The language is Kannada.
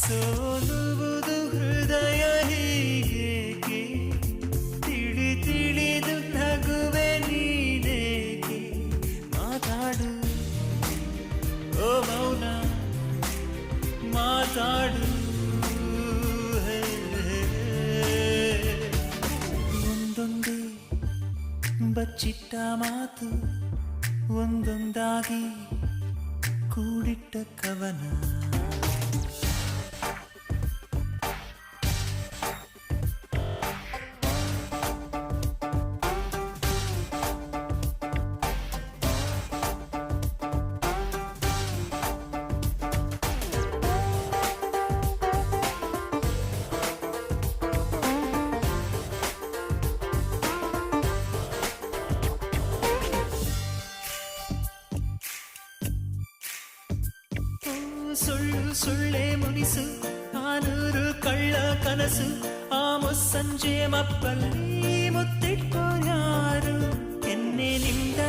ಸೋಲುವುದು ಹೃದಯ ಹೀಗೇಕೆ ತಿಳಿದು ನಗುವೆ ನೀನೇಕೆ ಮಾತಾಡು ಓ ಮೌನ ಮಾತಾಡು ಒಂದೊಂದೇ ಬಚ್ಚಿಟ್ಟ ಮಾತು ಒಂದೊಂದಾಗಿ ಕೂಡಿಟ್ಟ ಕವನ ಸುಳ್ಳು ಸುಳ್ಳೆ ಮುನಿಸು ನಾನೂರು ಕಳ್ಳ ಕನಸು ಆ ಮುಸ್ಸಂಜೆ ಮಪ್ಪಲ್ಲಿ ಮುತ್ತಿಟ್ಕೋ ಯಾರು ಎನ್ನೆ ನಿಂದ